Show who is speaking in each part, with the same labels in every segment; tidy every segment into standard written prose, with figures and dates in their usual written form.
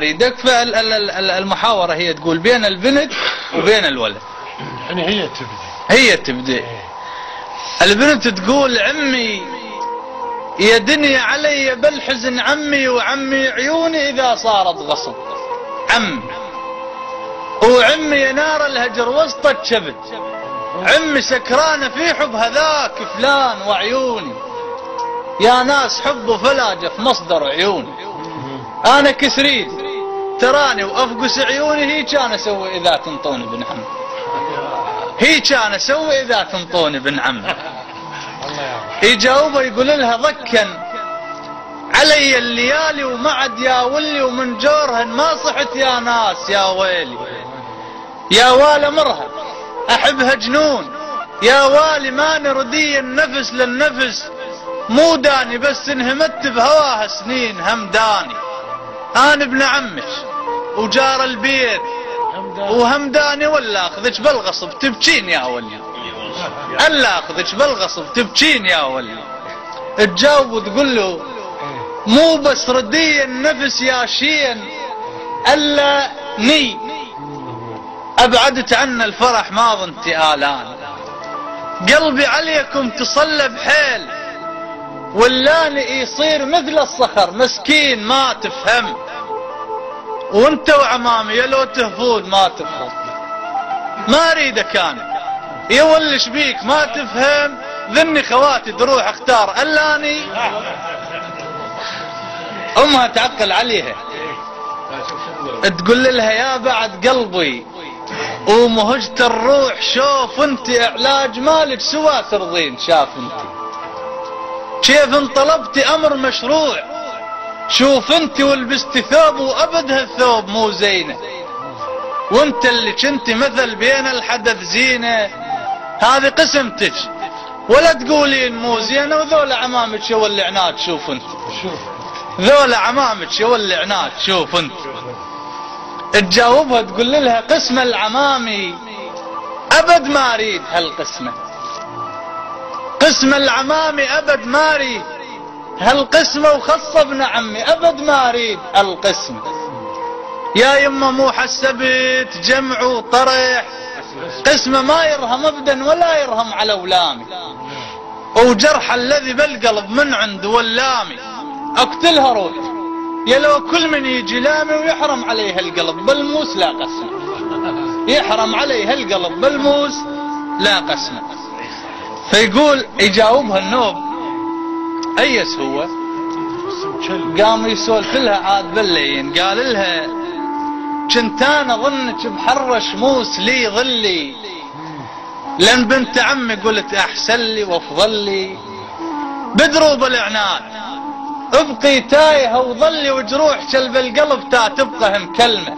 Speaker 1: يكفي المحاورة هي تقول بين البنت وبين الولد.
Speaker 2: يعني
Speaker 1: هي تبدأ البنت تقول عمي يا دنيا علي بالحزن عمي وعمي عيوني إذا صارت غصب عمي وعمي يا نار الهجر وسط الشبد عمي سكرانة في حب هذاك فلان وعيوني يا ناس حب فلاجة في مصدر عيوني أنا كسريد تراني وأفقس عيوني هي كان أسوي إذا تنطوني بن عمي هي كان أسوي إذا تنطوني بن عمي يجاوبه يقول لها ضكن علي الليالي ومعد يا ولي ومن جورهن ما صحت يا ناس يا ويلي يا والي مرها أحبها جنون يا والي ما نردي النفس للنفس مو داني بس انهمت بهواها سنين همداني أنا ابن عمك وجار البيت وهمداني ولا أخذك بالغصب تبكين يا ولي ألا أخذك بالغصب تبكين يا ولي تجاوب وتقول له مو بس ردي النفس يا شين ألا ني أبعدت عنا الفرح ما ظنت آلان قلبي عليكم تصلب حيل واللاني يصير مثل الصخر مسكين ما تفهم وانت وعمامي يا لو تهفون ما تفهم ما اريدك انا يولش بيك ما تفهم ذني خواتي تروح اختار اللاني امها تعقل عليها تقول لها يا بعد قلبي ومهجت الروح شوف انت علاج مالك سوا ترضين شاف انت كيف انطلبتي امر مشروع شوف انت ولبستي ثوب وابد هالثوب مو زينه وانت اللي كنت مثل بين الحدث زينه هذه قسمتك ولا تقولين مو زينه وذولا عمامك يولي عناد شوف انت ذولا عمامك يولي عناد شوف انت تجاوبها تقول لها قسمه العمامي ابد ما اريد هالقسمه قسم العمامي ابد ما اريد هالقسمه وخص ابن عمي ابد ما اريد القسمه يا يمه مو حسبت جمع وطرح قسمه ما يرهم ابدا ولا يرهم على ولامي وجرح الذي بالقلب من عند ولامي اقتلها روح يا لو كل من يجي لامي ويحرم عليها القلب بالموس لا قسمه يحرم عليها القلب بالموس لا قسمه فيقول يجاوبها النوب ايس هو قام يسولف لها عاد بالليل قال لها كنت انا ظنك بحر شموس لي ظلي لان بنت عمي قلت احسن لي وافضل لي بدروب العناد ابقي تايهه وظلي وجروح كلب القلب تا تبقى مكلمه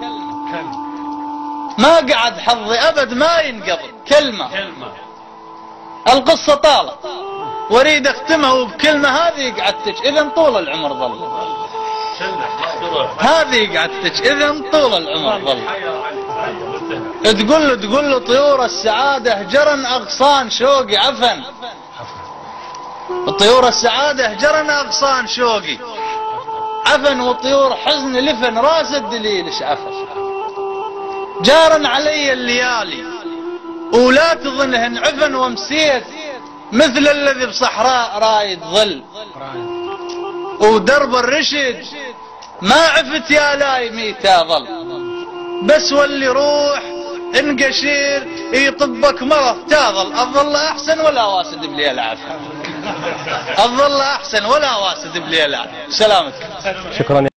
Speaker 1: ما قعد حظي ابد ما ينقضي كلمه القصة طالت واريد اختمها وبكلمة هذه قعدتك اذا طول العمر ظل هذه قعدتك اذا طول العمر ظل تقول له طيور السعادة هجرن اغصان شوقي عفن طيور السعادة هجرن اغصان شوقي عفن وطيور حزن لفن راس الدليل عفن جارن علي الليالي ولا تظنهن عفن ومسيت مثل الذي بصحراء رايد ظل ودرب الرشد ما عفت يا لايمي تظل بس واللي روح انقشير يطبك مرض تظل الظل احسن ولا واسد بلي العافيه الظل احسن ولا واسد بلي العافيه سلامتك.
Speaker 3: شكرا.